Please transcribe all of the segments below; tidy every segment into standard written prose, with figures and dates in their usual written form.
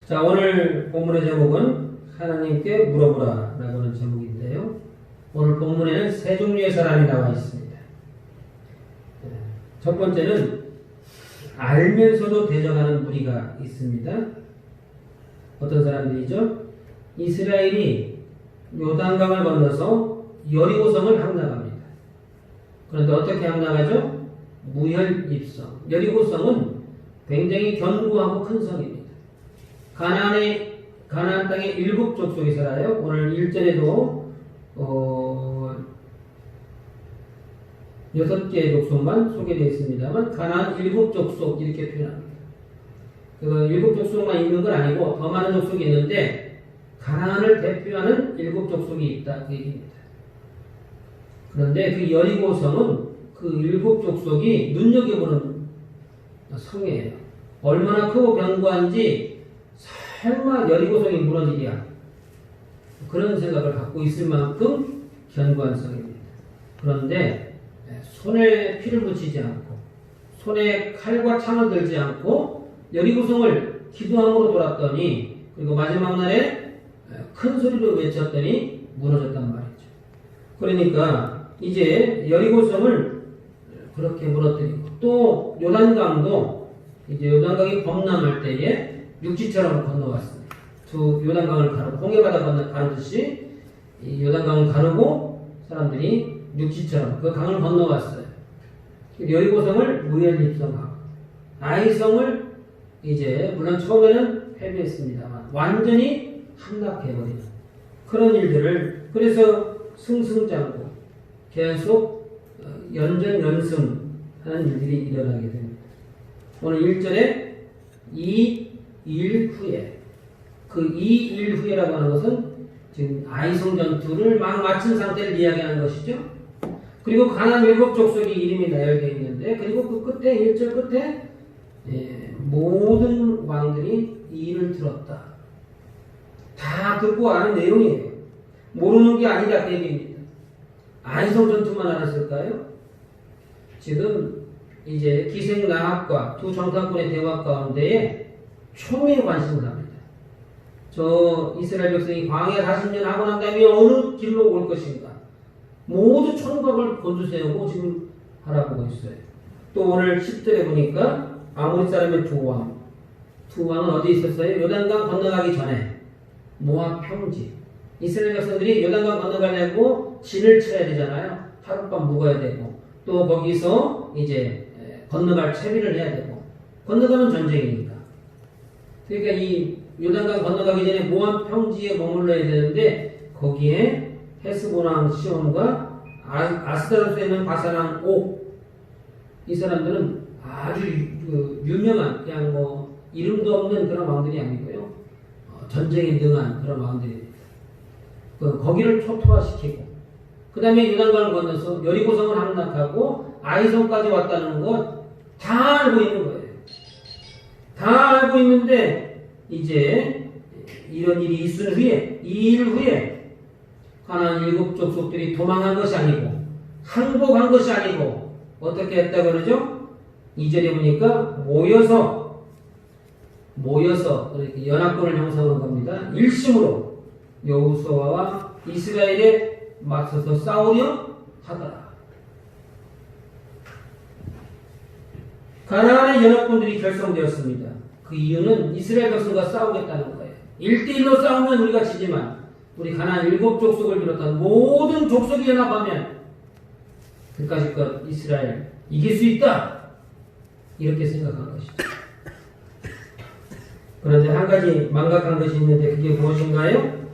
자, 오늘 본문의 제목은 하나님께 물어보라 라고 하는 제목인데요. 오늘 본문에는 세 종류의 사람이 나와 있습니다. 첫 번째는 알면서도 대적하는 무리가 있습니다. 어떤 사람들이죠? 이스라엘이 요단강을 건너서 여리고성을 함락합니다. 그런데 어떻게 함락하죠? 무혈입성. 여리고성은 굉장히 견고하고 큰 성입니다. 가나안 땅에 7 족속이 살아요. 오늘 1절에도 6개의 족속만 소개되어 있습니다만 가나안 7 족속 이렇게 표현합니다. 그 7 족속만 있는 건 아니고 더 많은 족속이 있는데 가나안을 대표하는 7 족속이 있다 그 얘기입니다. 그런데 그 여리고성은 그 7 족속이 눈여겨보는 성이에요. 얼마나 크고 견고한지 설마 여리고성이 무너지랴 그런 생각을 갖고 있을 만큼 견고한 성입니다. 그런데 손에 피를 묻히지 않고 손에 칼과 창을 들지 않고 여리고성을 기도함으로 돌았더니 그리고 마지막 날에 큰 소리로 외쳤더니 무너졌단 말이죠. 그러니까 이제 여리고성을 그렇게 무너뜨리고 또 요단강도 이제 요단강이 범람할 때에 육지처럼 건너왔습니다. 두 요단강을 가르고 홍해바다 가르듯이 이 요단강을 가르고 사람들이 육지처럼 그 강을 건너왔어요. 여리고성을 무혈입성하고 아이성을 이제 물론 처음에는 패배했습니다만 완전히 함락해버리는 그런 일들을 그래서 승승장구 계속 연전연승하는 일들이 일어나게 됩니다. 오늘 1절에 2일 후에 그 2일 후에라고 하는 것은 지금 아이성 전투를 막 마친 상태를 이야기하는 것이죠. 그리고 가나안 7 족속이 이름이 나열되어 있는데 그리고 그 끝에 1절 끝에 모든 왕들이 이 일을 들었다. 다 듣고 아는 내용이에요. 모르는 게 아니다 그 얘기입니다. 아이성 전투만 알았을까요? 지금 이제 기생나합과 두 정탐꾼의 대화 가운데에 초미의 관심을 합니다. 저 이스라엘 백성이 광야 40년 하고 난 다음에 어느 길로 올 것인가 모두 총각을 곤두세우고 지금 바라보고 있어요. 또 오늘 10절에 보니까 아모리 사람의 두 왕은 어디 있었어요? 요단강 건너가기 전에 모압 평지. 이스라엘 백성들이 요단강 건너가려고 진을 쳐야 되잖아요. 하룻밤 묵어야 되고 또 거기서 이제 건너갈 채비를 해야 되고 건너가면 전쟁이니까. 그러니까 이 요단강 건너가기 전에 모압 평지에 머물러야 되는데 거기에 헤스본왕 시온과 아스다로스에 있는 바사랑 옥 이 사람들은 아주 유명한 그냥 뭐 이름도 없는 그런 왕들이 아니고요. 전쟁에 능한 그런 왕들입니다. 거기를 초토화시키고 그 다음에 요단강을 건너서 여리고성을 함락하고 아이성까지 왔다는 것 다 알고 있는 거예요. 다 알고 있는데 이제 이런 일이 있은 후에 2일 후에 가나안 7 족속들이 도망한 것이 아니고 항복한 것이 아니고 어떻게 했다 그러죠? 2절에 보니까 모여서 이렇게 연합군을 형성한 겁니다. 일심으로 여호수아와 이스라엘에 맞서서 싸우려 하더라. 가나안의 연합군들이 결성되었습니다. 그 이유는 이스라엘 백성과 싸우겠다는 거예요. 1대1로 싸우면 우리가 지지만 우리 가나안 7 족속을 비롯한 모든 족속이 연합하면 그까짓 이스라엘 이길 수 있다. 이렇게 생각한 것이죠. 그런데 한 가지 망각한 것이 있는데 그게 무엇인가요?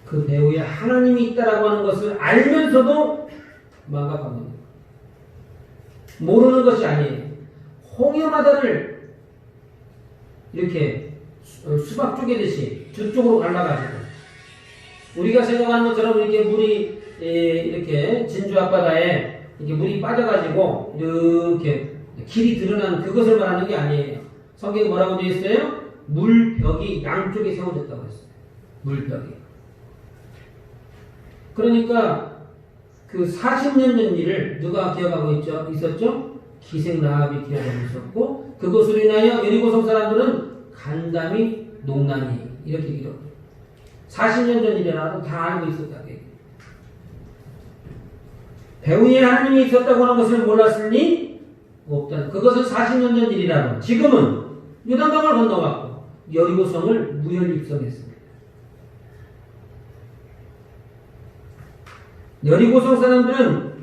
그 배후에 하나님이 있다라고 하는 것을 알면서도 망각한 겁니다. 모르는 것이 아니에요. 홍해바다를 이렇게 수박 쪼개듯이 저쪽으로 갈라가지고 우리가 생각하는 것처럼 이렇게 물이 이렇게 진주 앞바다에 이렇게 물이 빠져가지고 이렇게 길이 드러난 그것을 말하는 게 아니에요. 성경에 뭐라고 되어 있어요? 물벽이 양쪽에 세워졌다고 했어요. 물벽이. 그러니까 그 40년 전 일을 누가 기억하고 있었죠? 기생나합이 기억하고 있었고 그것으로 인하여 여리고성 사람들은 간담이 농남이 이렇게 기록. 40년 전 일이라도 다 알고 있었다. 배후에 하나님이 있었다고 하는 것을 몰랐으니 없다. 그것은 40년 전 일이라도 지금은 요단강을 건너갔고 여리고성을 무혈 입성했습니다. 여리고성 사람들은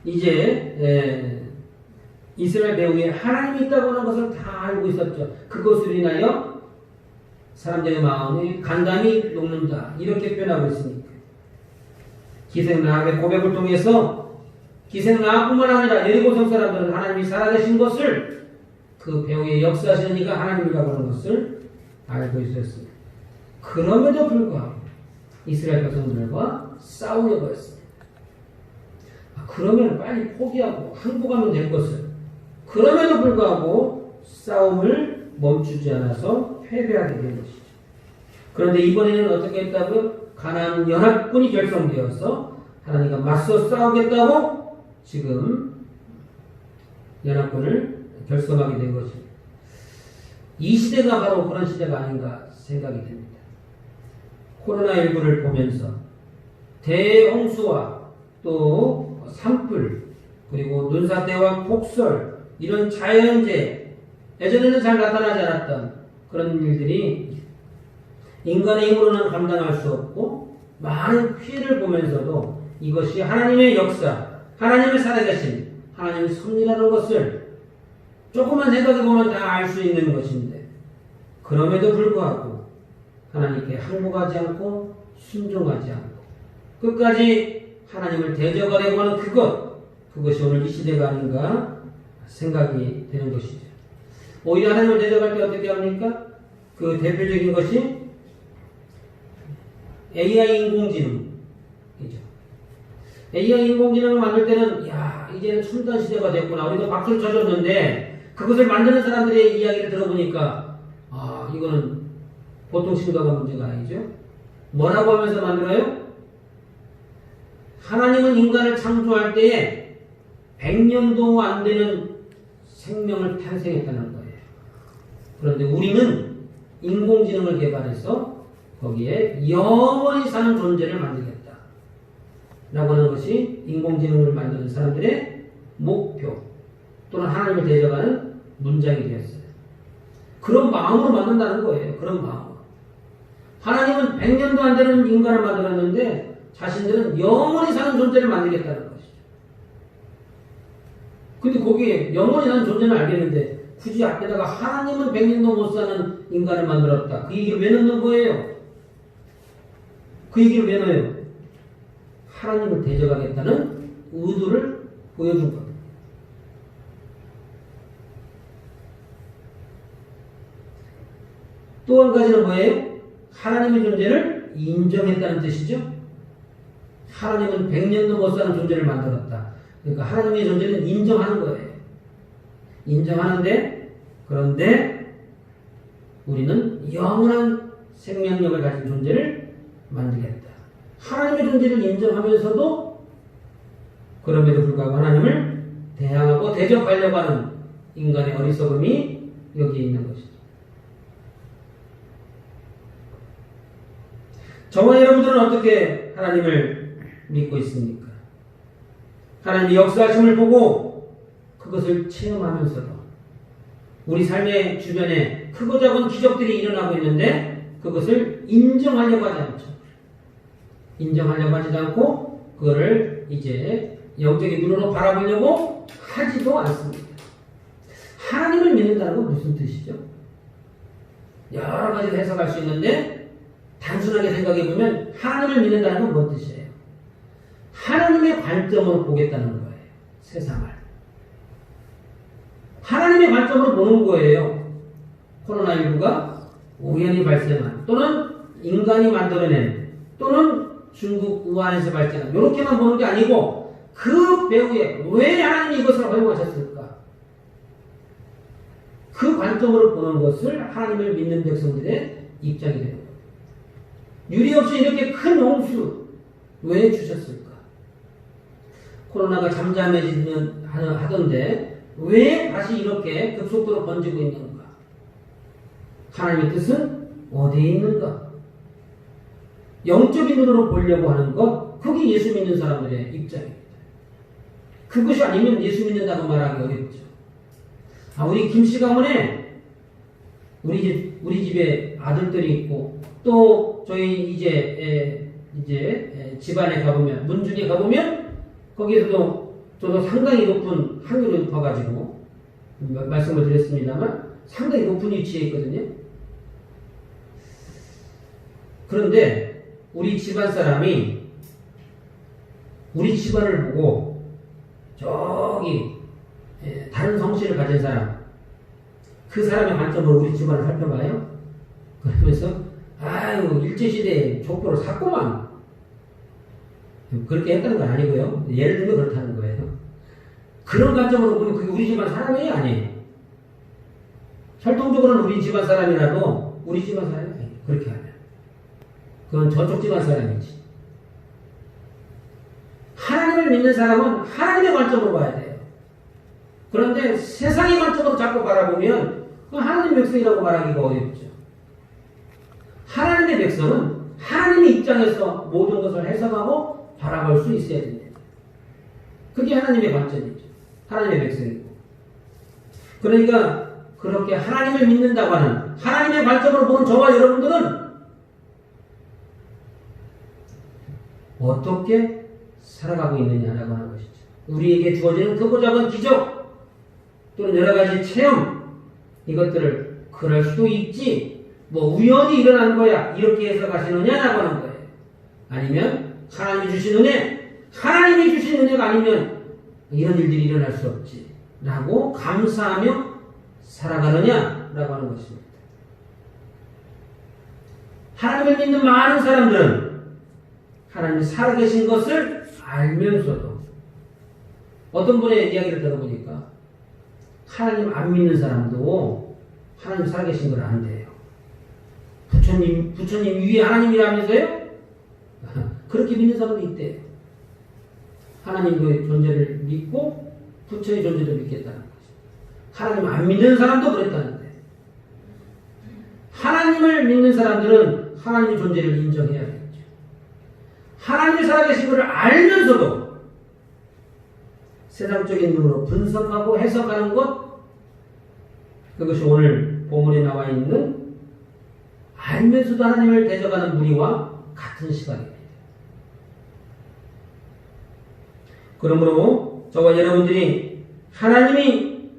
이제 이스라엘 배후에 하나님이 있다고 하는 것을 다 알고 있었죠. 그것으로 인하여 사람들의 마음에 간담이 녹는다. 이렇게 표현하고 있으니까. 기생라합의 고백을 통해서 기생라합뿐만 아니라 여리고성 사람들은 하나님이 살아계신 것을 그 배후에 역사하시는 이가 하나님이라고 하는 것을 알고 있었습니다. 그럼에도 불구하고 이스라엘 백성들과 싸우려 버렸습니다. 그러면 빨리 포기하고 항복하면 될 것을. 그럼에도 불구하고 싸움을 멈추지 않아서 패배하게 된 것이죠. 그런데 이번에는 어떻게 했다고요? 가나안 연합군이 결성되어서 하나님과 맞서 싸우겠다고 지금 연합군을 결성하게 된 것입니다. 이 시대가 바로 그런 시대가 아닌가 생각이 됩니다. 코로나19를 보면서 대홍수와 또 산불 그리고 눈사태와 폭설 이런 자연재해 예전에는 잘 나타나지 않았던 그런 일들이 인간의 힘으로는 감당할 수 없고 많은 피해를 보면서도 이것이 하나님의 역사 하나님의 살아계신 하나님의 섭리라는 것을 조금만 생각해보면 다 알 수 있는 것인데 그럼에도 불구하고 하나님께 항복하지 않고 순종하지 않고 끝까지 하나님을 대적하려고 하는 그것이 오늘 이 시대가 아닌가 생각이 되는 것이죠. 오히려 하나님을 대적할 때 어떻게 합니까? 그 대표적인 것이 AI 인공지능이죠. AI 인공지능을 만들 때는 야 이제는 첨단 시대가 됐구나 우리도 박수를 쳐줬는데 그것을 만드는 사람들의 이야기를 들어보니까 아 이거는 보통 심각한 문제가 아니죠. 뭐라고 하면서 만들어요? 하나님은 인간을 창조할 때에 100년도 안 되는 생명을 탄생했다는 거예요. 그런데 우리는 인공지능을 개발해서 거기에 영원히 사는 존재를 만들겠다. 라고 하는 것이 인공지능을 만드는 사람들의 목표 또는 하나님을 대적하는 문장이 되었어요. 그런 마음으로 만든다는 거예요. 그런 마음. 하나님은 100년도 안 되는 인간을 만들었는데 자신들은 영원히 사는 존재를 만들겠다는 것이죠. 근데 거기에 영원히 사는 존재는 알겠는데 굳이 앞에다가 하나님은 100년도 못 사는 인간을 만들었다. 그 얘기를 왜 넣는 거예요? 그 얘기를 왜 넣어요? 하나님을 대적하겠다는 의도를 보여준 겁니다. 또 한 가지는 뭐예요? 하나님의 존재를 인정했다는 뜻이죠. 하나님은 100년도 못 사는 존재를 만들었다. 그러니까 하나님의 존재는 인정하는 거예요. 인정하는데 그런데 우리는 영원한 생명력을 가진 존재를 만들겠다. 하나님의 존재를 인정하면서도 그럼에도 불구하고 하나님을 대항하고 대적하려고 하는 인간의 어리석음이 여기에 있는 것이죠. 저와 여러분들은 어떻게 하나님을 믿고 있습니까? 하나님의 역사하심을 보고 그것을 체험하면서도 우리 삶의 주변에 크고 작은 기적들이 일어나고 있는데 그것을 인정하려고 하지 않죠. 인정하려고 하지 않고 그거를 이제 영적인 눈으로 바라보려고 하지도 않습니다. 하나님을 믿는다는 건 무슨 뜻이죠? 여러 가지로 해석할 수 있는데 단순하게 생각해보면 하나님을 믿는다는 건 뭔 뜻이에요? 하나님의 관점으로 보겠다는 거예요. 세상을. 하나님의 관점으로 보는 거예요. 코로나19가 우연히 발생한 또는 인간이 만들어낸 또는 중국 우한에서 발생한 이렇게만 보는 게 아니고 그 배후에 왜 하나님이 이것을 허용하셨을까? 그 관점으로 보는 것을 하나님을 믿는 백성들의 입장이 되는 거예요. 유리 없이 이렇게 큰 홍수 왜 주셨을까? 코로나가 잠잠해지면 하던데 왜 다시 이렇게 급속도로 번지고 있는가? 하나님의 뜻은 어디에 있는가? 영적인 눈으로 보려고 하는 것, 그게 예수 믿는 사람들의 입장입니다. 그것이 아니면 예수 믿는다고 말하기 어렵죠. 우리 김씨 가문에 우리 집에 아들들이 있고 또 저희 이제 집안에 가보면 문중에 가보면 거기에서도 저도 상당히 높은 확률을 높아가지고 말씀을 드렸습니다만 상당히 높은 위치에 있거든요. 그런데 우리 집안 사람이 우리 집안을 보고 저기 다른 성씨를 가진 사람, 그 사람의 관점으로 우리 집안을 살펴봐요. 그러면서 아유 일제시대에 족보를 샀구만, 그렇게 했다는 건 아니고요. 예를 들면 그렇다는 거예요. 그런 관점으로 보면 그게 우리 집안 사람이 아니에요. 혈통적으로는 우리 집안 사람이라도 우리 집안 사람이 아니에요. 그렇게 하면 그건 저쪽 집안 사람이지. 하나님을 믿는 사람은 하나님의 관점으로 봐야 돼요. 그런데 세상의 관점으로 자꾸 바라보면 그건 하나님의 백성이라고 말하기가 어렵죠. 하나님의 백성은 하나님의 입장에서 모든 것을 해석하고 바라볼 수 있어야 됩니다. 그게 하나님의 관점이죠. 하나님의 백성이고. 그러니까 그렇게 하나님을 믿는다고 하는 하나님의 관점으로 보는 저와 여러분들은 어떻게 살아가고 있느냐라고 하는 것이죠. 우리에게 주어지는 크고 작은 기적 또는 여러 가지 체험, 이것들을 그럴 수도 있지, 뭐 우연히 일어난 거야 이렇게 해석하시느냐라고 하는 거예요. 아니면 하나님이 주신 은혜, 하나님이 주신 은혜가 아니면 이런 일들이 일어날 수 없지 라고 감사하며 살아가느냐라고 하는 것입니다. 하나님을 믿는 많은 사람들은 하나님이 살아계신 것을 알면서도, 어떤 분의 이야기를 들어보니까 하나님 안 믿는 사람도 하나님 살아계신 걸 안대요. 부처님 위에 하나님이라면서요? 그렇게 믿는 사람도 있대요. 하나님의 존재를 믿고 부처의 존재를 믿겠다는 거죠. 하나님 안 믿는 사람도 그랬다는데, 하나님을 믿는 사람들은 하나님의 존재를 인정해야겠죠. 하나님이 살아계신 것을 알면서도 세상적인 눈으로 분석하고 해석하는 것, 그것이 오늘 본문에 나와 있는 알면서도 하나님을 대적하는 무리와 같은 시각입니다. 그러므로 저와 여러분들이 하나님이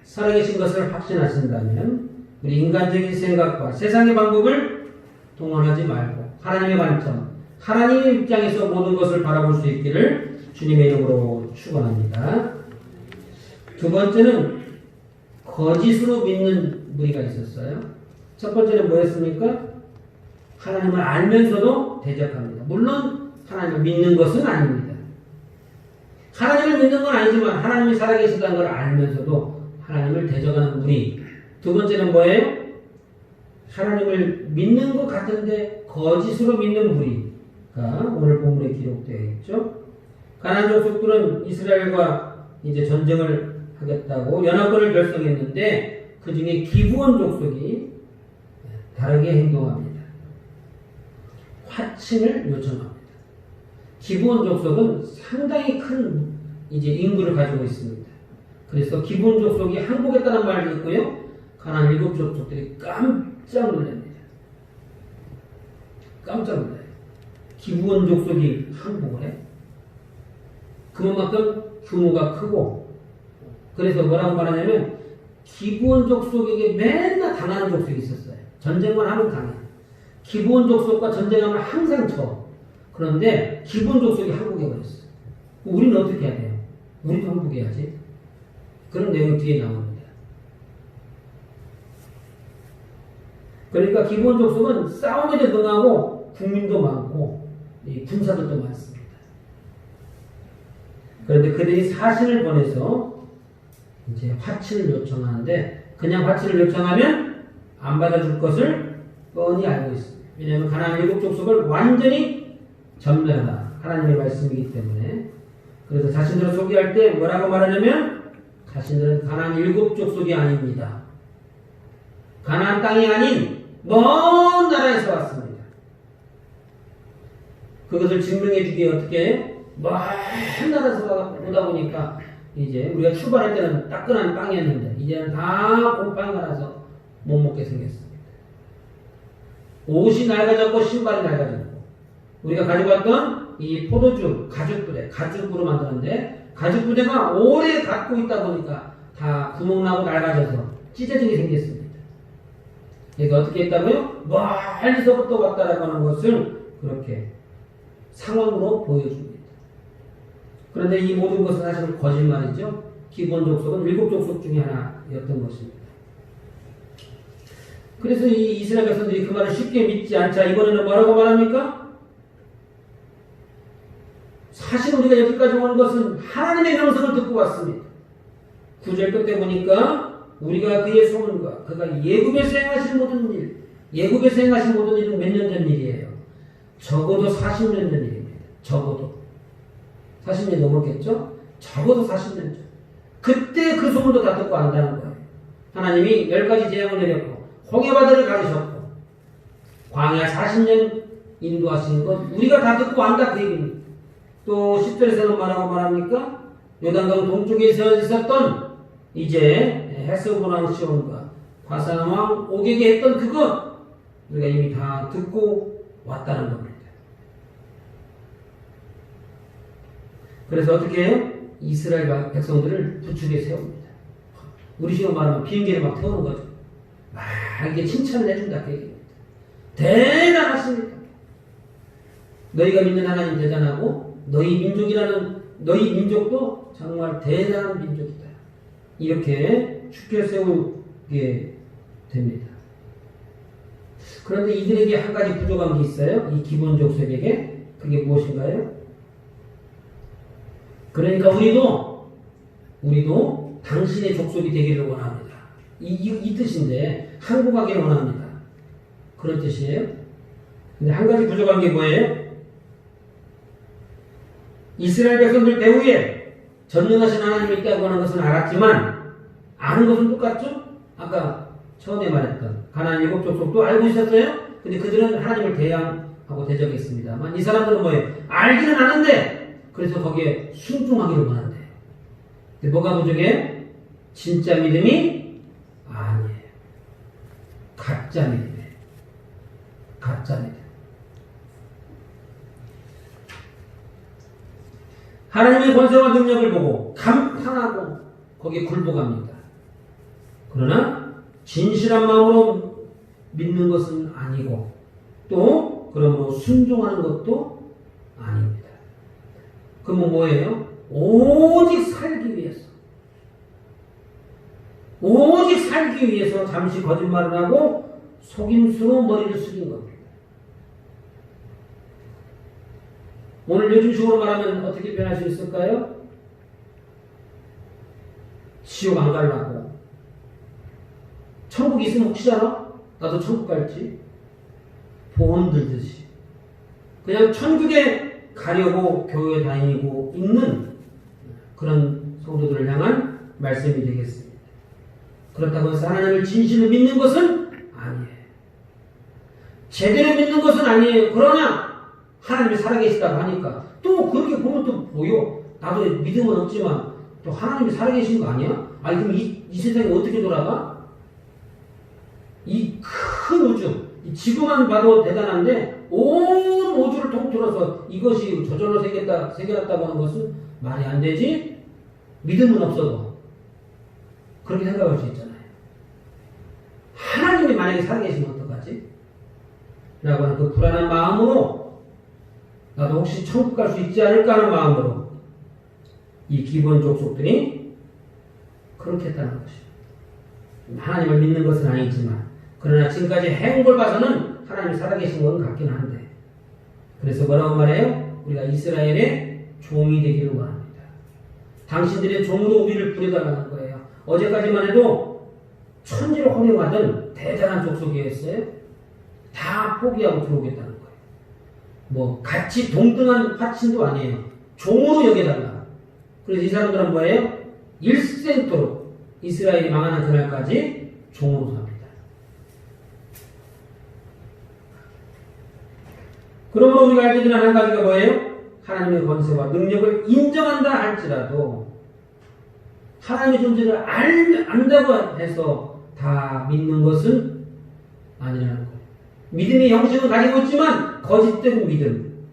살아계신 것을 확신하신다면 우리 인간적인 생각과 세상의 방법을 동원하지 말고 하나님의 관점, 하나님의 입장에서 모든 것을 바라볼 수 있기를 주님의 이름으로 축원합니다. 두 번째는 거짓으로 믿는 무리가 있었어요. 첫 번째는 뭐였습니까? 하나님을 알면서도 대적합니다. 물론 하나님을 믿는 것은 아닙니다. 하나님을 믿는 건 아니지만 하나님이 살아계시다는 걸 알면서도 하나님을 대적하는 무리. 두 번째는 뭐예요? 하나님을 믿는 것 같은데 거짓으로 믿는 무리가 오늘 본문에 기록되어 있죠. 가나안 족속들은 이스라엘과 이제 전쟁을 하겠다고 연합군을 결성했는데 그 중에 기브온 족속이 다르게 행동합니다. 화친을 요청합니다. 기브온 족속은 상당히 큰 이제 인구를 가지고 있습니다. 그래서 기브온 족속이 항복했다는 말을 듣고요, 가나안 7 족속들이 깜짝 놀랍니다. 깜짝 놀라요. 기브온 족속이 항복을 해? 그만큼 규모가 크고, 그래서 뭐라고 말하냐면 기브온 족속에게 맨날 당하는 족속이 있었어요. 전쟁만 하면 당해. 기브온 족속과 전쟁하면 항상 져. 그런데 기브온 족속이 항복해버렸어요. 우리는 어떻게 해야 돼요? 우리도 항복해야지. 그런 내용이 뒤에 나옵니다. 그러니까 기브온 족속은 싸움에도 능하고 국민도 많고 군사들도 많습니다. 그런데 그들이 사신을 보내서 이제 화친을 요청하는데, 그냥 화친을 요청하면 안 받아줄 것을 뻔히 알고 있습니다. 왜냐하면 가나안 7 족속을 완전히 전멸하다, 하나님의 말씀이기 때문에. 그래서 자신들을 소개할 때 뭐라고 말하냐면 자신들은 가나안 7 족속이 아닙니다. 가나안 땅이 아닌 먼 나라에서 왔습니다. 그것을 증명해 주기에 어떻게 해요? 먼 나라에서 오다 보니까 이제 우리가 출발할 때는 따끈한 빵이었는데 이제는 다 곰팡이가 나서 못 먹게 생겼습니다. 옷이 낡아졌고 신발이 낡아졌고 우리가 가져갔던 이 포도주, 가죽부대, 가죽으로 만드는데 가죽부대가 오래 갖고 있다 보니까 다 구멍나고 낡아져서 찢어지게 생겼습니다. 그러니까 어떻게 했다고요? 멀리서부터 왔다라고 하는 것을 그렇게 상황으로 보여줍니다. 그런데 이 모든 것은 사실 거짓말이죠. 기본 족속은 7족속 중에 하나였던 것입니다. 그래서 이 이스라엘 백성들이 그 말을 쉽게 믿지 않자 이번에는 뭐라고 말합니까? 사실 우리가 여기까지 오는 것은 하나님의 명성을 듣고 왔습니다. 9절 끝에 보니까 우리가 그의 소문과 그가 예굽에서 행하신 모든 일, 예굽에서 행하신 모든 일은 몇 년 전 일이에요. 적어도 40년 전 일입니다. 적어도 40년 넘었겠죠? 적어도 40년 전. 그때 그 소문도 다 듣고 안다는 거예요. 하나님이 10가지 재앙을 내렸고 홍해바다를 가르셨고 광야 40년 인도하신 것 우리가 다 듣고 안다 그 얘기입니다. 또 10절에서는 뭐라고 말합니까? 요단강 동쪽에 있었던 이제 헤스본 왕 시온과 바산 왕 오게게 했던 그것 우리가 이미 다 듣고 왔다는 겁니다. 그래서 어떻게 해요? 이스라엘 백성들을 부축에 세웁니다. 우리 식으로 말하면 비행기를 막 태우는 거죠. 막 이게 칭찬을 해준다 그 얘기입니다. 대단하십니다. 너희가 믿는 하나님 대단하고 너희 민족도 정말 대단한 민족이다. 이렇게 축켜 세우게 됩니다. 그런데 이들에게 한 가지 부족한 게 있어요. 이 기본 족속에게. 그게 무엇인가요? 그러니까 우리도 당신의 족속이 되기를 원합니다. 이 뜻인데 항복하기를 원합니다. 그런 뜻이에요. 근데 한 가지 부족한 게 뭐예요? 이스라엘 백성들 배후에 전능하신 하나님이 있다고 하는 것은 알았지만 아는 것은 똑같죠? 아까 처음에 말했던 가나안 7족속도 알고 있었어요. 근데 그들은 하나님을 대항하고 대적했습니다만 이 사람들은 뭐예요? 알기는 아는데 그래서 거기에 순종하기를 원한대요. 근데 뭐가 부족해? 진짜 믿음이 아니에요. 가짜 믿음이에요. 가짜 믿음. 하나님의 권세와 능력을 보고 감탄하고 거기에 굴복합니다. 그러나 진실한 마음으로 믿는 것은 아니고 또 그러므로 순종하는 것도 아닙니다. 그러면 뭐예요? 오직 살기 위해서 잠시 거짓말을 하고 속임수로 머리를 숙인 겁니다. 오늘 요즘식으로 말하면 어떻게 표현할 수 있을까요? 지옥 안 가려고. 천국 있으면 혹시 알아? 나도 천국 갈지. 보험 들듯이. 그냥 천국에 가려고 교회 다니고 있는 그런 성도들을 향한 말씀이 되겠습니다. 그렇다고 해서 하나님을 진실로 믿는 것은 아니에요. 제대로 믿는 것은 아니에요. 그러나 하나님이 살아계시다고 하니까 또 그렇게 보면 또 보여. 나도 믿음은 없지만 또 하나님이 살아계신 거 아니야? 아니 그럼 이 세상이 어떻게 돌아가? 이 큰 우주, 이 지구만 봐도 대단한데 온 우주를 통틀어서 이것이 저절로 생겨났다고 하는 것은 말이 안 되지? 믿음은 없어도 그렇게 생각할 수 있잖아요. 하나님이 만약에 살아계시면 어떡하지? 라고 하는 그 불안한 마음으로 나도 혹시 천국 갈 수 있지 않을까 하는 마음으로 이 기본 족속들이 그렇게 했다는 것이죠. 하나님을 믿는 것은 아니지만 그러나 지금까지 해온 걸 봐서는 하나님이 살아계신 건 같긴 한데 그래서 뭐라고 말해요? 우리가 이스라엘의 종이 되기를 원합니다. 당신들의 종으로 우리를 부려달라는 거예요. 어제까지만 해도 천지를 혼용하던 대단한 족속이었어요. 다 포기하고 들어오겠다는 거예요. 뭐 같이 동등한 화친도 아니에요. 종으로 여겨달라. 그래서 이 사람들은 뭐예요? 일생토록 이스라엘이 망하는 그날까지 종으로 삽니다. 그러므로 우리가 알게 되는 한 가지가 뭐예요? 하나님의 권세와 능력을 인정한다 할지라도 하나님의 존재를 안다고 해서 다 믿는 것은 아니라는 거예요. 믿음의 형식은 가지고 있지만 거짓된 믿음,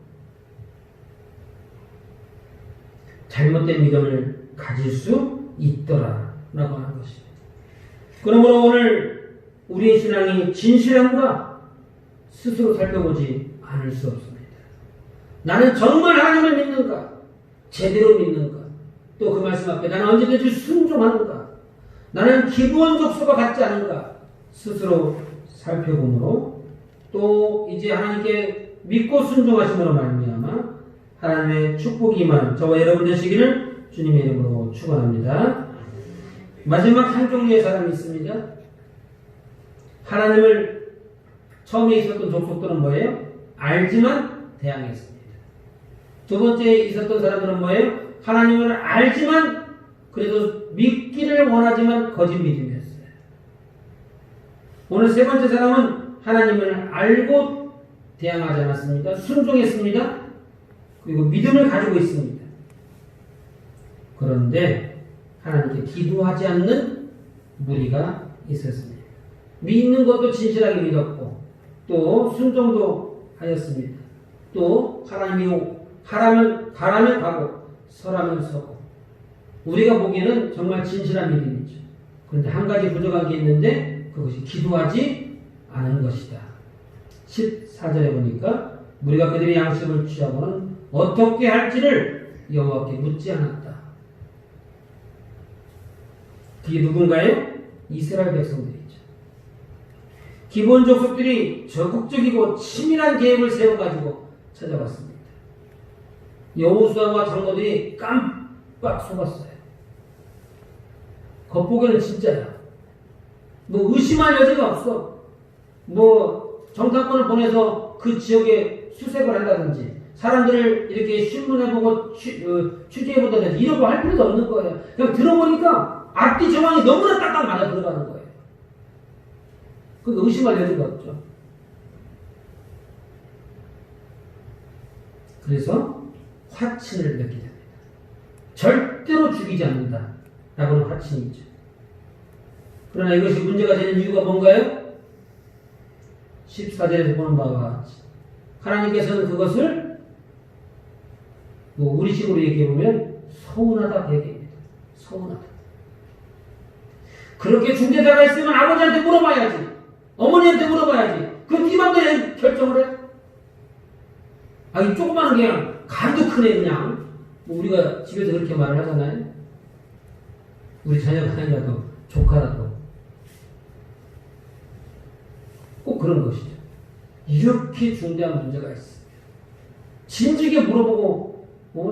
잘못된 믿음을 가질 수 있더라라고 하는 것입니다. 그러므로 오늘 우리의 신앙이 진실한가 스스로 살펴보지 않을 수 없습니다. 나는 정말 하나님을 믿는가? 제대로 믿는가? 또 그 말씀 앞에 나는 언제든지 순종하는가? 나는 기부원 족소가 같지 않은가? 스스로 살펴보므로 또 이제 하나님께 믿고 순종하심으로 말미암아 하나님의 축복이 임한 저와 여러분 되시기를 주님의 이름으로 축원합니다. 마지막 한 종류의 사람이 있습니다. 하나님을 처음에 있었던 족속들은 뭐예요? 알지만 대항했습니다. 두 번째 있었던 사람들은 뭐예요? 하나님을 알지만 그래도 믿기를 원하지만 거짓 믿음이었어요. 오늘 세 번째 사람은 하나님을 알고 대항하지 않았습니다. 순종했습니다. 그리고 믿음을 가지고 있습니다. 그런데 하나님께 기도하지 않는 무리가 있었습니다. 믿는 것도 진실하게 믿었고 또 순종도 하였습니다. 또 하나님이 가라면 가고 서라면 서고 우리가 보기에는 정말 진실한 믿음이죠. 그런데 한 가지 부족한 게 있는데 그것이 기도하지 않은 것이다. 14절에 보니까 우리가 그들의 양식을 취하고는 어떻게 할지를 여호와께 묻지 않았다. 그게 누군가요? 이스라엘 백성들이죠. 기본 족속들이 적극적이고 치밀한 계획을 세워가지고 찾아왔습니다. 여호수아와 장로들이 깜빡 속았어요. 겉보기에는 진짜야. 뭐 의심할 여지가 없어. 뭐 정탐꾼을 보내서 그 지역에 수색을 한다든지 사람들을 이렇게 신문해보고 취재해보다든지 이런 거 할 필요도 없는 거예요. 그냥 들어보니까 앞뒤 정황이 너무나 딱딱 맞아 들어가는 거예요. 그러니까 의심할 여지가 없죠. 그래서 화친을 맺게 됩니다. 절대로 죽이지 않는다 라고는 화친이죠. 그러나 이것이 문제가 되는 이유가 뭔가요? 14절에서 보는 바와 같이 하나님께서는 그것을 우리 식으로 얘기해보면 서운하다 얘기합니다. 서운하다. 그렇게 중재자가 있으면 아버지한테 물어봐야지. 어머니한테 물어봐야지. 그럼 네 맘대로 결정을 해. 이 조그마한 그냥 간도 크네 그냥. 우리가 집에서 그렇게 말을 하잖아요. 우리 자녀가 아니라도 조카라도 꼭 그런 것이죠. 이렇게 중대한 문제가 있어요. 진즉에 물어보고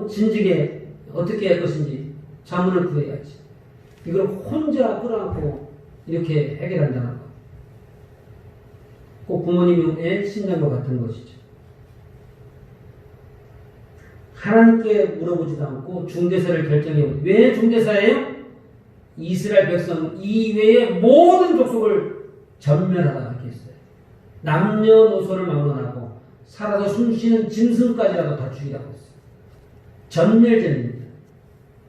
진즉에 어떻게 할 것인지 자문을 구해야지. 이걸 혼자 끌어안고 이렇게 해결한다는 것. 꼭 부모님의 신장과 같은 것이죠. 하나님께 물어보지도 않고 중대사를 결정해요. 왜 중대사예요? 이스라엘 백성 이외의 모든 족속을 전멸하다 이렇게 했어요. 남녀노소를 막론하고 살아서 숨쉬는 짐승까지라도 다 죽이라고 했어요. 전멸전입니다.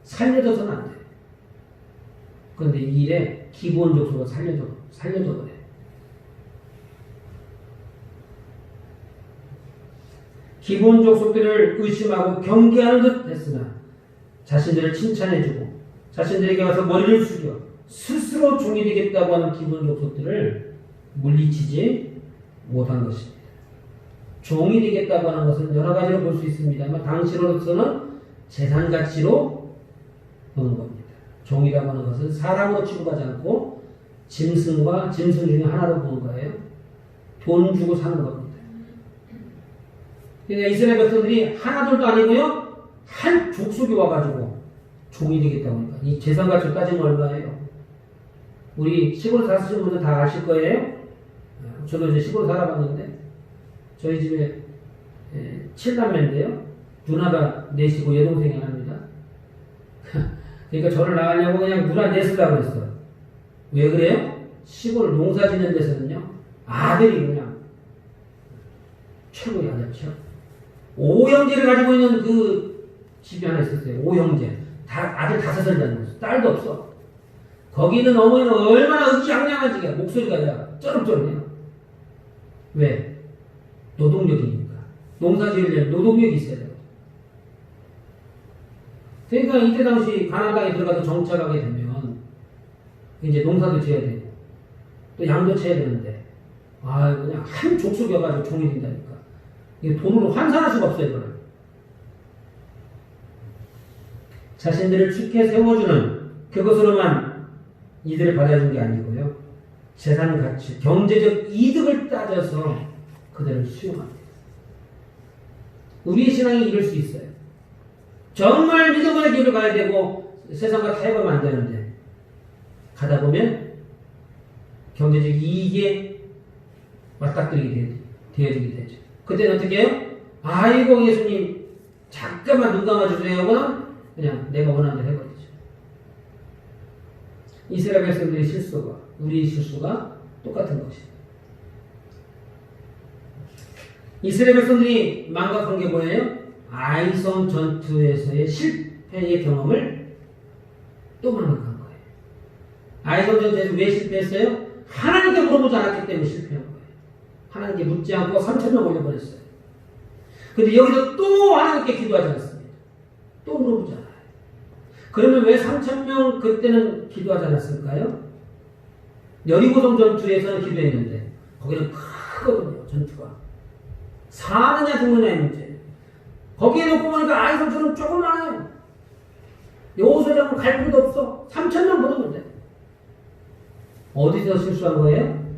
살려줘서는 안 돼요. 그런데 이 일에 기본 족속을 살려줘 그래. 기본 족속들을 의심하고 경계하는 듯 했으나 자신들을 칭찬해주고 자신들에게 와서 머리를 숙여 스스로 종이 되겠다고 하는 기본 족속들을 물리치지 못한 것입니다. 종이 되겠다고 하는 것은 여러 가지로 볼 수 있습니다만 당시로서는 재산 가치로 보는 겁니다. 종이라고 하는 것은 사람으로 취급하지 않고 짐승과 짐승 중에 하나로 보는 거예요. 돈 주고 사는 겁니다. 그러니까 이스라엘 백성들이 하나둘도 아니고요. 한 족속이 와가지고 종이 되겠다고 하니까 이 재산 가치로 따지면 얼마예요? 우리 시골 사시는 분들 다 아실 거예요. 저도 이제 시골 살아봤는데 저희 집에 7남매인데요. 누나가 넷이고 여동생이 하나입니다. 그러니까 저를 낳으려고 그냥 누나 넷으려고 했어요. 왜 그래요? 시골 농사 짓는 데서는요. 아들이 그냥 최고의 아들 최고. 오형제를 가지고 있는 그 집이 하나 있었어요. 오형제. 아들 5살 되는 거죠. 딸도 없어. 거기 있는 어머니는 얼마나 의기양양한지 목소리가 야 쩌름쩌름해요. 왜? 노동력이니까. 농사 지으려면 노동력이 있어야 돼요. 그러니까 이때 당시 가나안에 들어가서 정착하게 되면 이제 농사도 지어야 되고 또 양도 쳐야 되는데 그냥 한 족속이어가지고 종이 된다니까. 이게 돈으로 환산할 수가 없어요. 이거는. 자신들을 축해 세워주는 그것으로만 이들을 받아준 게 아니고요. 재산 가치, 경제적 이득을 따져서 그들을 수용합니다. 우리의 신앙이 이럴 수 있어요. 정말 믿음의 길을 가야 되고 세상과 타협하면 안 되는데 가다 보면 경제적 이익에 맞닥뜨리게 되어지게 되죠. 그때는 어떻게 해요? 아이고 예수님 잠깐만 눈 감아주세요 하고는 그냥 내가 원하는 대로 해버리죠. 이스라엘 백성들의 실수가 우리의 실수가 똑같은 것입니다. 이스라엘 백성들이 망각한 게 뭐예요? 아이성 전투에서의 실패의 경험을 또 망각한 거예요. 아이성 전투에서 왜 실패했어요? 하나님께 물어보지 않았기 때문에 실패한 거예요. 하나님께 묻지 않고 3,000명 올려버렸어요. 근데 여기서 또 하나님께 기도하지 않았습니다. 또 물어보지 않아요. 그러면 왜 3,000명 그때는 기도하지 않았을까요? 여리고성 전투에서는 기도했는데 거기는 크거든요. 전투가. 사느냐 죽느냐의 문제. 거기에 놓고 보니까 아이성처럼 조그만해요. 여호수아 장군 갈 필요도 없어. 3,000명 보냈는데. 어디서 실수한 거예요?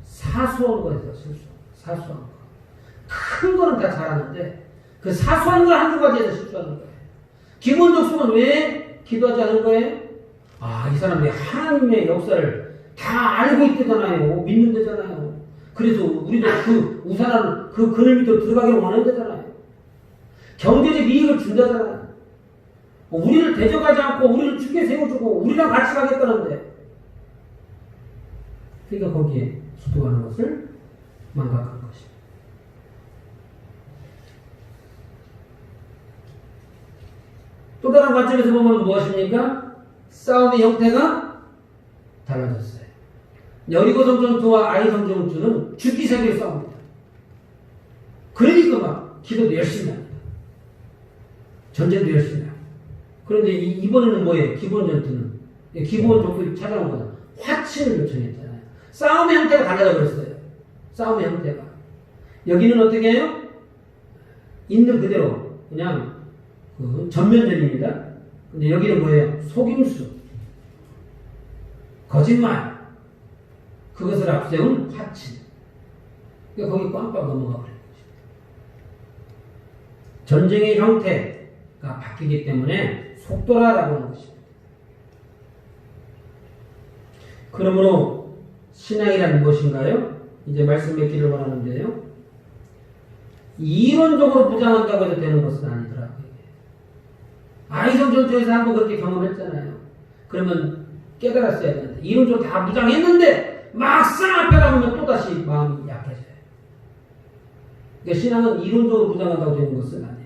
사소한 거에서 사소한 거. 큰 거는 다 잘하는데 그 사소한 거 한두 가지에서 실수하는 거예요. 기본적 수는 왜 기도하지 않은 거예요? 이 사람들이 하나님의 역사를 다 알고 있대잖아요. 믿는다잖아요. 그래서 우리도 그 우산하는 그 그늘 밑으로 들어가기를 원한다잖아요. 경제적 이익을 준다잖아요. 우리를 대적하지 않고 우리를 죽게 세워주고 우리랑 같이 가겠다는데 그러니까 거기에 기도하는 것을 망각한 것입니다. 또 다른 관점에서 보면 무엇입니까? 싸움의 형태가 달라졌어요. 여리고성 전투와 아이성 전투는 죽기 세계의 싸움입니다. 그러니까 막 기도도 열심히 합니다. 전쟁도 열심히 합니다. 그런데 이번에는 뭐예요? 기본 전투는 기본 전투를 찾아온 거는 화친을 요청했잖아요. 싸움의 형태가 달라져 버렸어요. 싸움의 형태가. 여기는 어떻게 해요? 있는 그대로 그냥 전면전입니다. 근데 여기는 뭐예요? 속임수, 거짓말, 그것을 앞세운 화친. 그러니까 거기 꽝꽝 넘어가 버린 것입니다. 전쟁의 형태가 바뀌기 때문에 속도라라고 하는 것입니다. 그러므로 신앙이란 무엇인가요? 이제 말씀 맺기를 원하는데요. 이론적으로 부장한다고 해도 되는 것은 아니더라고요. 아이성 전투에서 한번 그렇게 경험했잖아요. 그러면 깨달았어야 되는데 이론적으로 다 무장했는데 막상 앞에 가보면 또다시 마음이 약해져요. 그러니까 신앙은 이론적으로 부장한다고 되는 것은 아니에요.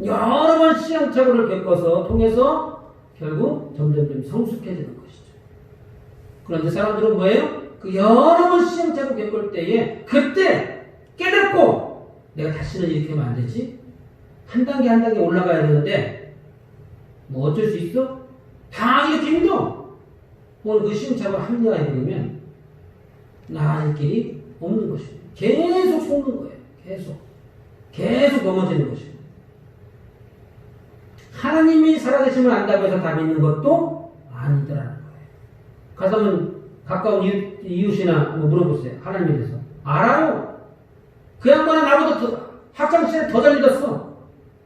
여러 번 시행착오를 겪어서 통해서 결국 점점점 성숙해지는 것이죠. 그런데 사람들은 뭐예요? 그 여러 번 시행착오 겪을 때에 그때 깨닫고 내가 다시는 이렇게 하면 안 되지? 한 단계 한 단계 올라가야 되는데 뭐 어쩔 수 있어? 다 이렇게 힘들어. 오늘 그 시행착오를 합리화해버리면 나아질 길이 없는 것입니다. 계속 속는 거예요. 계속 넘어지는 것입니다. 하나님이 살아계심을 안다고 해서 다 믿는 것도 아니더라는 거예요. 가서면 가까운 이웃이나 뭐 물어보세요. 하나님에 대해서. 알아요. 그 양반은 나보다 학창시절에 더 잘 믿었어.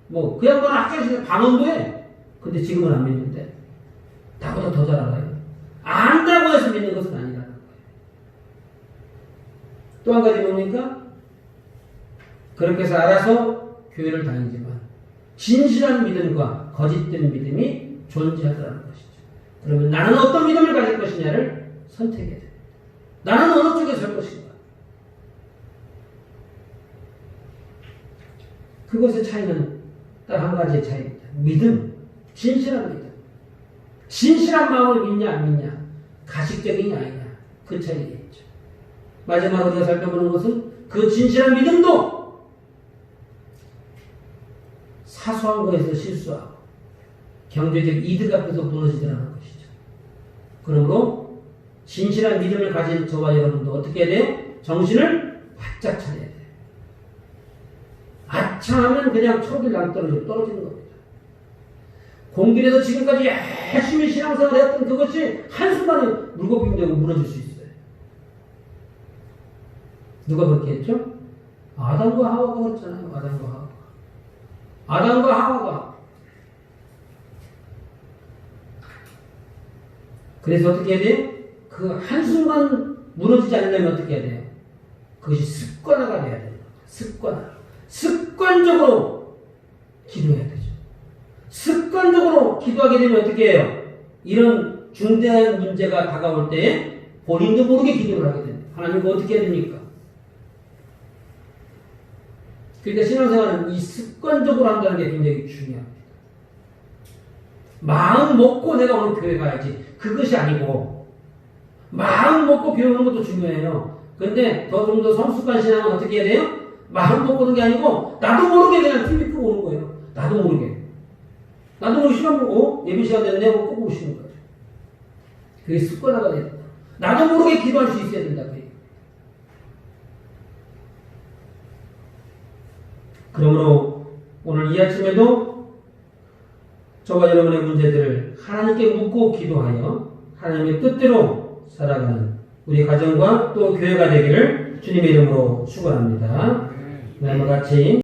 뭐 그 양반은 학창시절에 방언도 해. 근데 지금은 안 믿는데 나보다 더 잘 알아요. 안다고 해서 믿는 것은 아니라는 거예요. 또 한 가지 뭡니까? 그렇게 해서 알아서 교회를 다니지만 진실한 믿음과 거짓된 믿음이 존재하더라는 것이죠. 그러면 나는 어떤 믿음을 가질 것이냐를 선택해야 됩니다. 나는 어느 쪽에 설 것인가? 그것의 차이는 딱 한 가지의 차이입니다. 믿음, 진실한 믿음. 진실한 마음을 믿냐 안 믿냐, 가식적이냐 아니냐, 그 차이겠죠. 마지막으로 우리가 살펴보는 것은 그 진실한 믿음도 사소한 거에서 실수하고 경제적 이득 앞에서 무너지더라는 것이죠. 그러므로 진실한 믿음을 가진 저와 여러분도 어떻게 해야 돼요? 정신을 바짝 차려야 돼요. 아차하면 그냥 초록이 낭떠러지로 떨어지는 겁니다. 공길에서 지금까지 열심히 신앙생활을 했던 그것이 한순간에 물거품되고 무너질 수 있어요. 누가 그렇게 했죠? 아담과 하와가 그랬잖아요. 아담과 하와가. 그래서 어떻게 해야 돼요? 그 한순간 무너지지 않으려면 어떻게 해야 돼요? 그것이 습관화가 돼야 돼요. 습관적으로 기도해야 되죠. 습관적으로 기도하게 되면 어떻게 해요? 이런 중대한 문제가 다가올 때 본인도 모르게 기도를 하게 됩니다. 하나님 어떻게 해야 됩니까? 그러니까 신앙생활은 이 습관적으로 한다는 게 굉장히 중요합니다. 마음 먹고 내가 오늘 교회 가야지, 그것이 아니고 마음 먹고 교회 오는 것도 중요해요. 근데 좀 더 성숙한 신앙은 어떻게 해야 돼요? 마음 먹고 오는 게 아니고 나도 모르게 그냥 TV 끄고 오는 거예요. 나도 모르게 시간 보고 예배 시간 됐네 하고 끄고 오시는 거예요. 그게 습관화가 된다. 나도 모르게 기도할 수 있어야 된다. 그러므로 오늘 이 아침에도 저와 여러분의 문제들을 하나님께 묻고 기도하여 하나님의 뜻대로 살아가는 우리 가정과 또 교회가 되기를 주님의 이름으로 축원합니다. 네, 같이